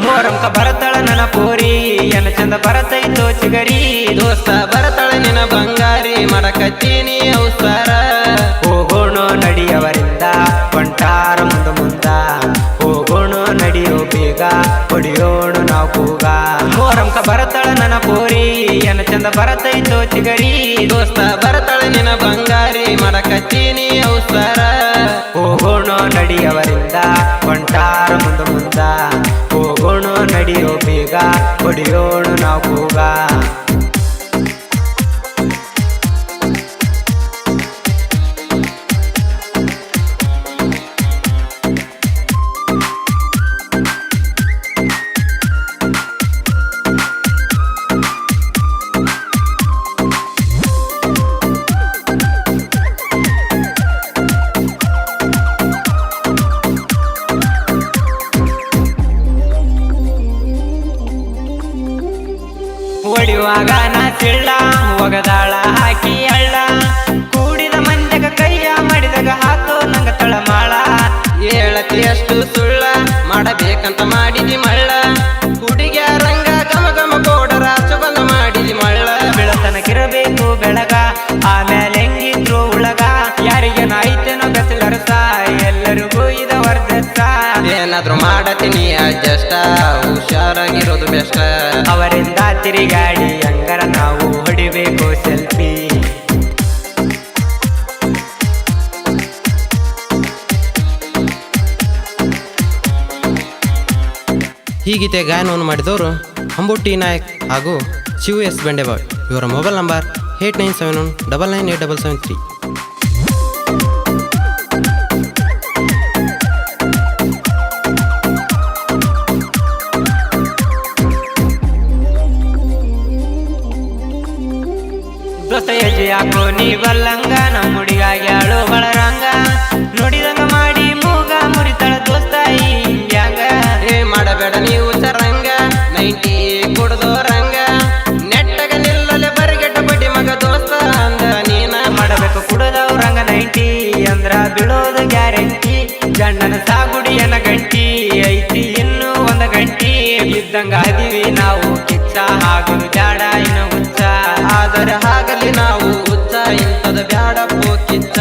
मोरंಕ ಬರತಳ ನನ್ನ ಪೋರಿ ಎನ ಚಂದ ಬರತೈತೋ ಚಿಗರಿ ದೋಸ್ತ ಬರತಳ ನಿನ ಬಂಗಾರಿ ಮಾಡಕತ್ತೀನಿ ಅವಸರ ಹೋಗೋಣ ನಡಿಯವರಿಂದ ಹೊಂಟಾರ ಮುಂದ ಹೋಗೋಣ ನಡಿಯೋ ಬೇಗ ಹೊಡಿಯೋಣ ನಾವು ಕೂಗ मोरंಕ ಬರತಳ ನನ್ನ ಪೋರಿ ಎನ ಚಂದ ಬರತೈತೋ ಚಿಗರಿ ದೋಸ್ತ ಬರತಳ ನಿನ ಬಂಗಾರಿ ಮಾಡಕತ್ತೀನಿ ಅವಸರ ಹೋಗೋಣ ನಡಿಯವರಿಂದ ಹೊಂಟಾರ ಮುಂದ ಹೋಗೋಣ ನಡಿಯೋ ಬೇಗ ಹೊಡಿಯೋಣ ನಾವು ಕೂಗ ಹೊಡಿಯುವಾಗ ನಾ ಸಿಳ್ಳ ಒಗದಾಳ ಹಾಕಿ ಅಳ್ಳ ಕೂಡಿದ ಮಂಜಗ ಕೈಯ ಮಾಡಿದಾಗ ಹಾಕೋ ನಂಗ ತಳಮಾಳ ಹೇಳತಿ ಅಷ್ಟು ಸುಳ್ಳ ಮಾಡಬೇಕಂತ ಮಾಡಿದಿ ಮಳ್ಳ ಹುಡುಗಿಯ ರಂಗ ಗಮ ಗಮ ಕೋಡರ ಸುಗಂಧ ಮಾಡಿದಿ ಮಳ್ಳ ಬೆಳತನಕಿರಬೇಕು ಬೆಳಗ ಆಮೇಲೆ ಹೆಂಗಿದ್ರು ಉಳಗ ಯಾರಿಗೇನ ಐತೇನೋ ಗತಿಲರಸ ಎಲ್ಲರಿಗೂ ಇದ ವರ್ಧಸ ಏನಾದ್ರು ಮಾಡತೀನಿ ಅಡ್ಜಸ್ಟ ಹುಷಾರಾಗಿರೋದು ಬೆಷ್ಟ ಅವರಿಂದ ತಿರುಗಾಡಿ ಹಂಗರ ನಾವು ಹೊಡಿಬೇಕು ಸೆಲ್ಫಿ ಈ ಗೀತೆ ಗಾಯನವನ್ನು ಮಾಡಿದವರು ಅಂಬುಟಿ ನಾಯಕ್ ಹಾಗೂ ಶಿವ ಎಸ್ ಬೆಂಡೆಬಾಳ್. ಇವರ ಮೊಬೈಲ್ ನಂಬರ್ 8971998773. ದೋಸ್ತ ಹೆಜ್ಜೆ ಹಾಕೋ ನೀ ಬಲ್ಲಂಗ ನಮ್ಮ ಹುಡುಗಾಗಿ ಆಳು ಬಳರಂಗ ನೋಡಿದಂಗ ಮಾಡಿ ಮೂಗ ಮುರಿತಳ ದೋಸ್ತ ಹಿಂಗ್ಯಾಂಗ ಮಾಡಬೇಡ ನೀವು ಚರಂಗ 90 ಕುಡ್ದೋರಂಗ ನೆಟ್ಟಗ ನಿಲ್ಲಲೆ ಬರಿಗೆಟ್ಟ ಬಡ್ಡಿ ಮಗ ದೋಸ್ತ ಅಂದ ನೀನ ಮಾಡಬೇಕು ಕುಡದವ್ರಂಗ 90 ಅಂದ್ರ ಬೀಳೋದು ಗ್ಯಾರಂಟಿ ಗಂಡನ ಸಾಗುಡಿಯನ ಗಂಟಿ ಐತಿ ಇನ್ನು ಒಂದ ಗಂಟಿ ಇದ್ದಂಗ ಅದೀವಿ ನಾವು ಕಿಚ್ಚ ಆಗೋದು ಬ್ಯಾಡ ಇನ್ನು ಹುಚ್ಚ ಆದರೆ ಆಗಲಿ ನಾವು ಹುಚ್ಚ ಇಂಥದ ಬ್ಯಾಡಪ್ಪೋ ಕಿಚ್ಚ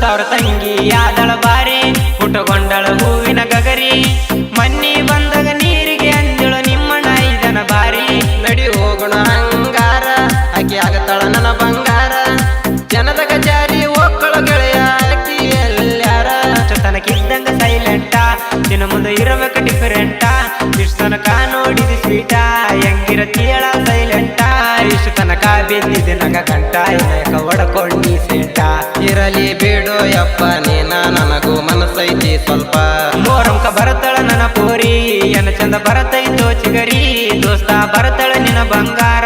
ಅವ್ರ ತಂಗಿ ಯಾದಳ ಬಾರಿ ಪುಟಗೊಂಡಳ ಹೂವಿನ ಗಗರಿ ಮನ್ನಿ ಬಂದಾಗ ನೀರಿಗೆ ಅಂದಳು ನಿಮ್ಮಣ್ಣ ಇದನ ಬಾರಿ ನಡಿ ಹೋಗೋಣ ಹಂಗಾರ ಆಕಿ ಆಗತಳ ನನ್ನ ಬಂಗಾರ ಜನದ ಗಜಾರಿ ಒಕ್ಕಳ ಗೆಳೆಯ ಆಕಿ ಎಲ್ಲಾರ ತನಕಿದ್ದಂಗ ಸೈಲೆಂಟ ನಿನ್ನ ಮುಂದೆ ಇರಬೇಕು ಡಿಫರೆಂಟ ಇಷ್ಟು ತನಕ ನೋಡಿದ ಸ್ವೀಟ ಹೆಂಗಿರತೀಳ ಸೈಲೆಂಟ ಇಷ್ಟು ತನಕ ಬಿದ್ದಿದ್ದೆ ನಂಗ ಕಂಟ ಏನಕ ಒಡಕೊಂಡಿ ಸೇಟ ಇರಲಿ ಬಿಡು ಯಪ್ಪ ನೀನ ನನಗೂ ಮನಸ್ಸೈತಿ ಸ್ವಲ್ಪ मोरंಕ ಬರತಳ ನನ್ನ ಪೋರಿ ಎನ ಚಂದ ಬರತೈತೋ ಚಿಗರಿ ದೋಸ್ತ ಬರತಳ ನಿನ್ನ ಬಂಗಾರ